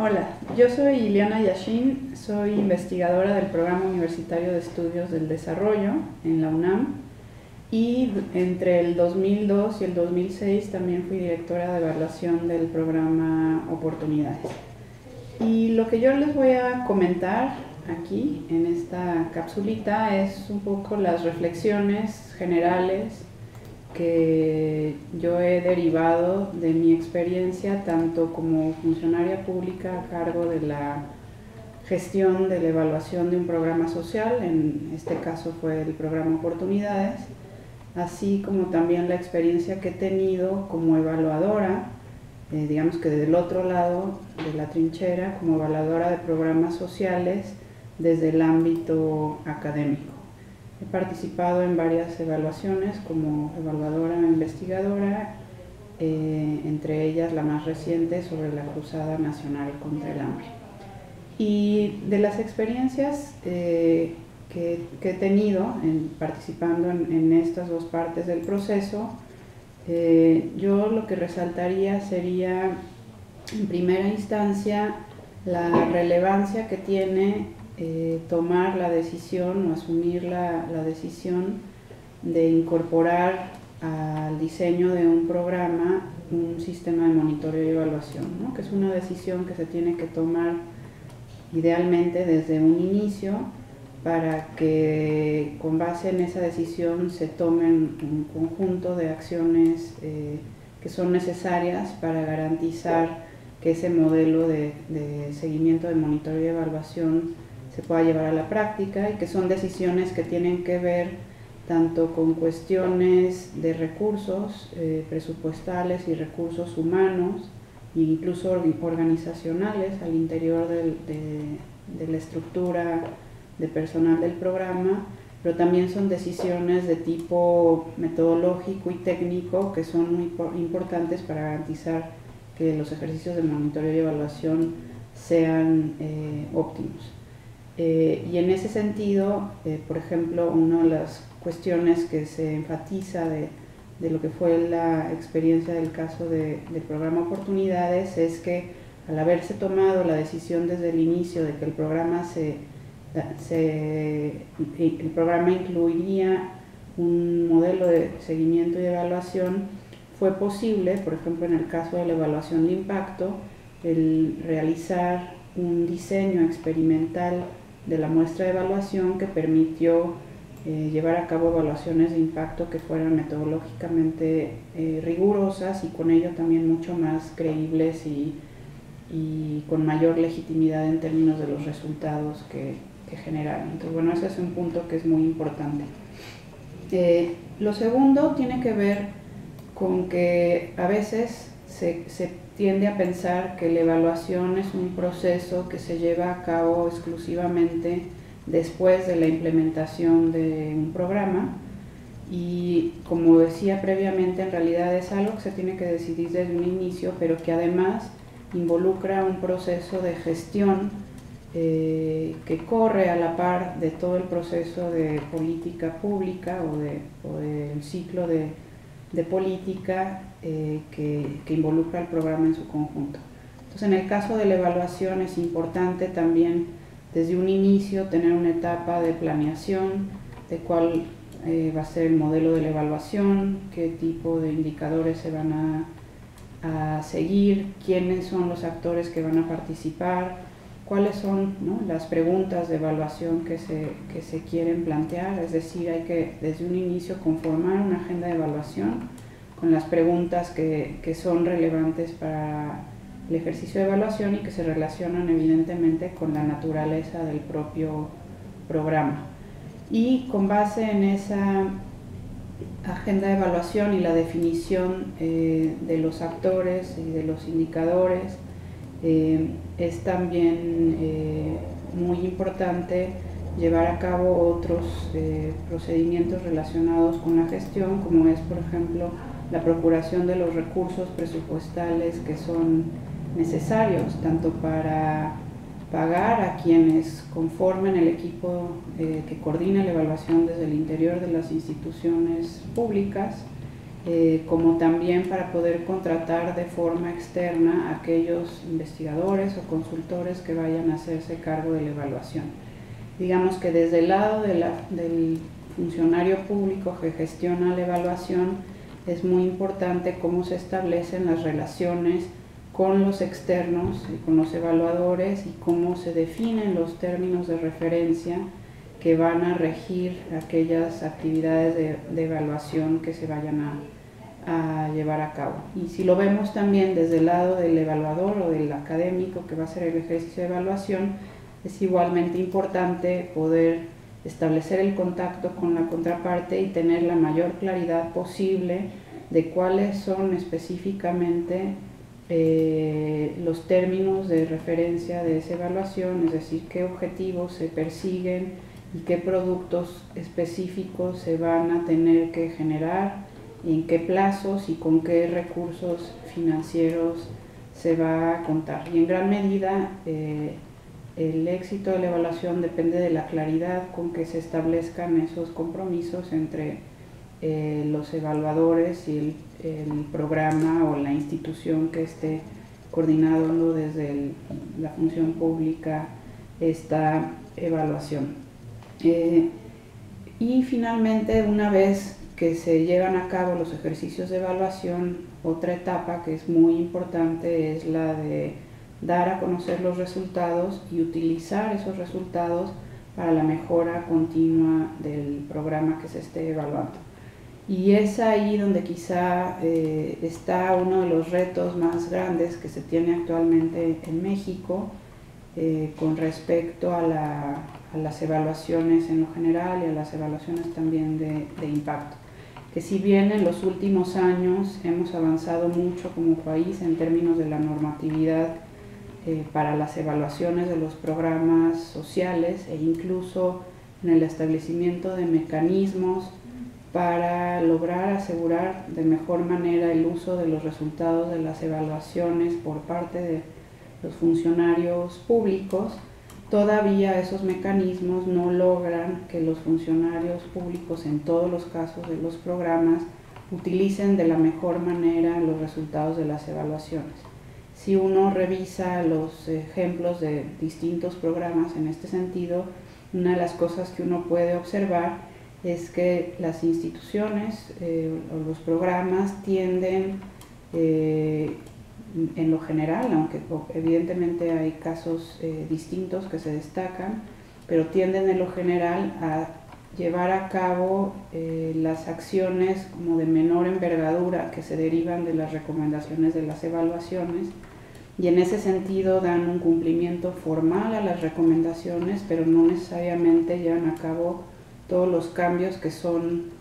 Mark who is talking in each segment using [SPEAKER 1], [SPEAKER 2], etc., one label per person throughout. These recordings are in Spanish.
[SPEAKER 1] Hola, yo soy Ileana Yashin, soy investigadora del Programa Universitario de Estudios del Desarrollo en la UNAM y entre el 2002 y el 2006 también fui directora de evaluación del programa Oportunidades. Y lo que yo les voy a comentar aquí en esta capsulita es un poco las reflexiones generales que yo he derivado de mi experiencia tanto como funcionaria pública a cargo de la gestión de la evaluación de un programa social, en este caso fue el programa Oportunidades, así como también la experiencia que he tenido como evaluadora, digamos que del otro lado de la trinchera, como evaluadora de programas sociales desde el ámbito académico. He participado en varias evaluaciones como evaluadora investigadora, entre ellas la más reciente sobre la Cruzada Nacional contra el Hambre. Y de las experiencias que he tenido participando en estas dos partes del proceso, yo lo que resaltaría sería, en primera instancia, la relevancia que tiene tomar la decisión o asumir la decisión de incorporar al diseño de un programa un sistema de monitoreo y evaluación, ¿no? Que es una decisión que se tiene que tomar idealmente desde un inicio para que con base en esa decisión se tomen un conjunto de acciones que son necesarias para garantizar que ese modelo de seguimiento, de monitoreo y evaluación se pueda llevar a la práctica, y que son decisiones que tienen que ver tanto con cuestiones de recursos presupuestales y recursos humanos, e incluso organizacionales al interior de la estructura de personal del programa, pero también son decisiones de tipo metodológico y técnico que son muy importantes para garantizar que los ejercicios de monitoreo y evaluación sean óptimos. Y en ese sentido, por ejemplo, una de las cuestiones que se enfatiza de lo que fue la experiencia del caso del programa Oportunidades es que al haberse tomado la decisión desde el inicio de que el programa incluiría un modelo de seguimiento y evaluación, fue posible, por ejemplo en el caso de la evaluación de impacto, el realizar un diseño experimental de la muestra de evaluación que permitió llevar a cabo evaluaciones de impacto que fueran metodológicamente rigurosas y con ello también mucho más creíbles y con mayor legitimidad en términos de los resultados que generaron. Entonces, bueno, ese es un punto que es muy importante. Lo segundo tiene que ver con que a veces se tiende a pensar que la evaluación es un proceso que se lleva a cabo exclusivamente después de la implementación de un programa, y como decía previamente, en realidad es algo que se tiene que decidir desde un inicio, pero que además involucra un proceso de gestión que corre a la par de todo el proceso de política pública o del ciclo de política que involucra el programa en su conjunto. Entonces, en el caso de la evaluación es importante también desde un inicio tener una etapa de planeación de cuál va a ser el modelo de la evaluación, qué tipo de indicadores se van a seguir, quiénes son los actores que van a participar, cuáles son, ¿no?, las preguntas de evaluación que se quieren plantear. Es decir, hay que desde un inicio conformar una agenda de evaluación con las preguntas que son relevantes para el ejercicio de evaluación y que se relacionan evidentemente con la naturaleza del propio programa. Y con base en esa agenda de evaluación y la definición de los actores y de los indicadores, es también muy importante llevar a cabo otros procedimientos relacionados con la gestión, como es, por ejemplo, la procuración de los recursos presupuestales que son necesarios tanto para pagar a quienes conformen el equipo que coordina la evaluación desde el interior de las instituciones públicas, como también para poder contratar de forma externa a aquellos investigadores o consultores que vayan a hacerse cargo de la evaluación. Digamos que desde el lado del funcionario público que gestiona la evaluación, es muy importante cómo se establecen las relaciones con los externos y con los evaluadores, y cómo se definen los términos de referencia que van a regir aquellas actividades de evaluación que se vayan a llevar a cabo. Y si lo vemos también desde el lado del evaluador o del académico que va a hacer el ejercicio de evaluación, es igualmente importante poder establecer el contacto con la contraparte y tener la mayor claridad posible de cuáles son específicamente los términos de referencia de esa evaluación, es decir, qué objetivos se persiguen y qué productos específicos se van a tener que generar, en qué plazos y con qué recursos financieros se va a contar. Y en gran medida el éxito de la evaluación depende de la claridad con que se establezcan esos compromisos entre los evaluadores y el programa o la institución que esté coordinando desde la función pública esta evaluación. Y finalmente, una vez que se llevan a cabo los ejercicios de evaluación, otra etapa que es muy importante es la de dar a conocer los resultados y utilizar esos resultados para la mejora continua del programa que se esté evaluando. Y es ahí donde quizá está uno de los retos más grandes que se tiene actualmente en México con respecto a las evaluaciones en lo general y a las evaluaciones también de impacto. Que si bien en los últimos años hemos avanzado mucho como país en términos de la normatividad para las evaluaciones de los programas sociales e incluso en el establecimiento de mecanismos para lograr asegurar de mejor manera el uso de los resultados de las evaluaciones por parte de los funcionarios públicos, todavía esos mecanismos no logran que los funcionarios públicos en todos los casos de los programas utilicen de la mejor manera los resultados de las evaluaciones. Si uno revisa los ejemplos de distintos programas en este sentido, una de las cosas que uno puede observar es que las instituciones o los programas tienden, en lo general, aunque evidentemente hay casos distintos que se destacan, pero tienden en lo general a llevar a cabo las acciones como de menor envergadura que se derivan de las recomendaciones de las evaluaciones, y en ese sentido dan un cumplimiento formal a las recomendaciones, pero no necesariamente llevan a cabo todos los cambios que son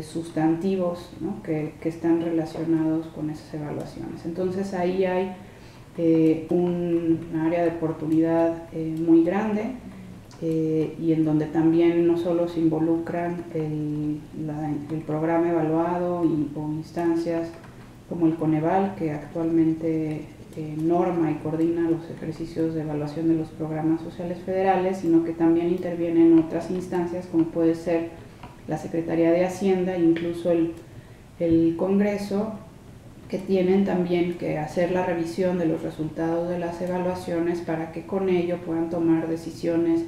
[SPEAKER 1] sustantivos, ¿no? que están relacionados con esas evaluaciones. Entonces ahí hay un área de oportunidad muy grande y en donde también no solo se involucran el programa evaluado o instancias como el Coneval, que actualmente norma y coordina los ejercicios de evaluación de los programas sociales federales, sino que también intervienen otras instancias como puede ser la Secretaría de Hacienda e incluso el Congreso, que tienen también que hacer la revisión de los resultados de las evaluaciones para que con ello puedan tomar decisiones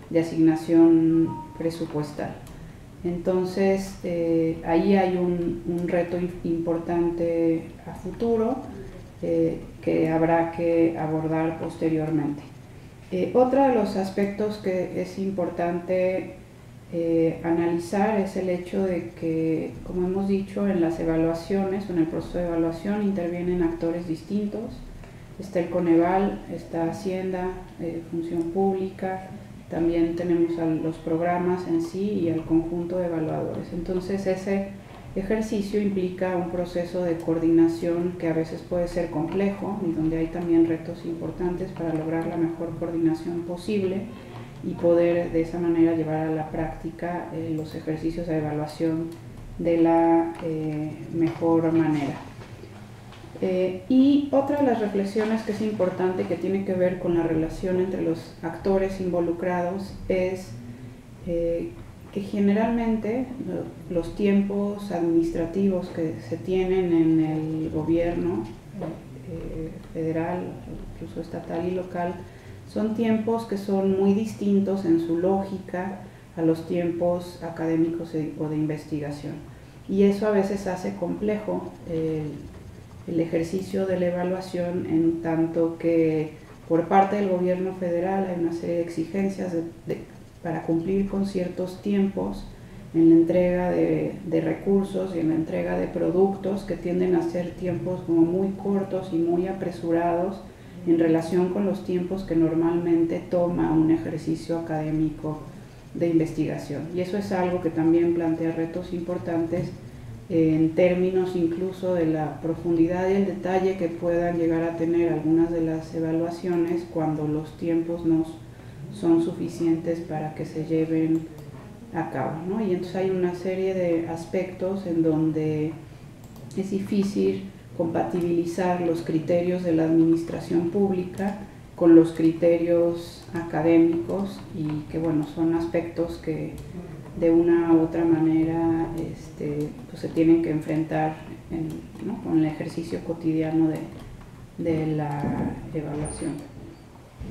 [SPEAKER 1] de asignación presupuestal. Entonces ahí hay un reto importante a futuro que habrá que abordar posteriormente. Otro de los aspectos que es importante analizar es el hecho de que, como hemos dicho, en las evaluaciones o en el proceso de evaluación intervienen actores distintos. Está el Coneval, está Hacienda, Función Pública, también tenemos a los programas en sí y al conjunto de evaluadores. Entonces ese ejercicio implica un proceso de coordinación que a veces puede ser complejo y donde hay también retos importantes para lograr la mejor coordinación posible y poder de esa manera llevar a la práctica los ejercicios de evaluación de la mejor manera. Y otra de las reflexiones que es importante, que tiene que ver con la relación entre los actores involucrados, es que generalmente los tiempos administrativos que se tienen en el gobierno federal, incluso estatal y local, son tiempos que son muy distintos en su lógica a los tiempos académicos o de investigación. Y eso a veces hace complejo el ejercicio de la evaluación, en tanto que por parte del gobierno federal hay una serie de exigencias para cumplir con ciertos tiempos en la entrega de recursos y en la entrega de productos que tienden a ser tiempos como muy cortos y muy apresurados en relación con los tiempos que normalmente toma un ejercicio académico de investigación. Y eso es algo que también plantea retos importantes en términos incluso de la profundidad y el detalle que puedan llegar a tener algunas de las evaluaciones cuando los tiempos no son suficientes para que se lleven a cabo, ¿no? Y entonces hay una serie de aspectos en donde es difícil compatibilizar los criterios de la administración pública con los criterios académicos, y que bueno, son aspectos que de una u otra manera pues se tienen que enfrentar ¿no? con el ejercicio cotidiano de la evaluación.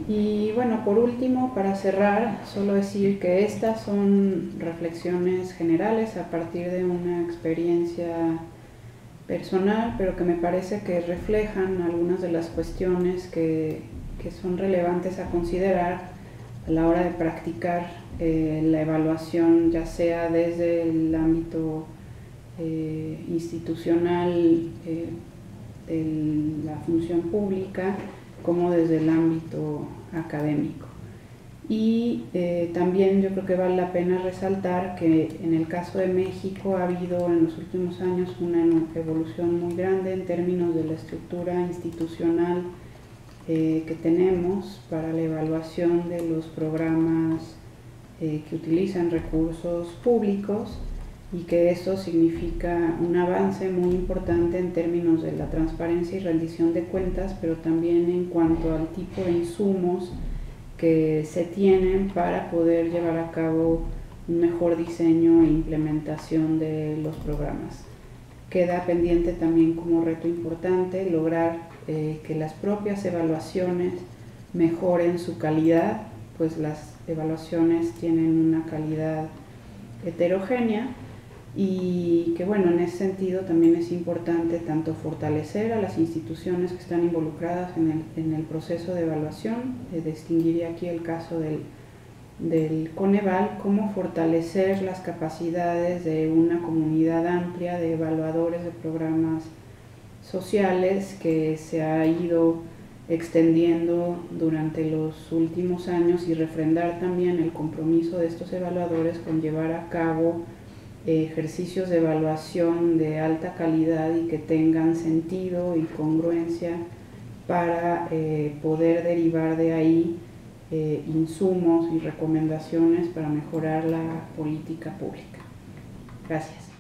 [SPEAKER 1] Y bueno, por último, para cerrar, solo decir que estas son reflexiones generales a partir de una experiencia personal, pero que me parece que reflejan algunas de las cuestiones que son relevantes a considerar a la hora de practicar la evaluación, ya sea desde el ámbito institucional de la función pública, como desde el ámbito académico. Y también yo creo que vale la pena resaltar que en el caso de México ha habido en los últimos años una evolución muy grande en términos de la estructura institucional que tenemos para la evaluación de los programas que utilizan recursos públicos, y que eso significa un avance muy importante en términos de la transparencia y rendición de cuentas, pero también en cuanto al tipo de insumos que se tienen para poder llevar a cabo un mejor diseño e implementación de los programas. Queda pendiente también como reto importante lograr que las propias evaluaciones mejoren su calidad, pues las evaluaciones tienen una calidad heterogénea, y que bueno, en ese sentido también es importante tanto fortalecer a las instituciones que están involucradas en el proceso de evaluación, distinguiría aquí el caso del Coneval, como fortalecer las capacidades de una comunidad amplia de evaluadores de programas sociales que se ha ido extendiendo durante los últimos años, y refrendar también el compromiso de estos evaluadores con llevar a cabo ejercicios de evaluación de alta calidad y que tengan sentido y congruencia para poder derivar de ahí insumos y recomendaciones para mejorar la política pública. Gracias.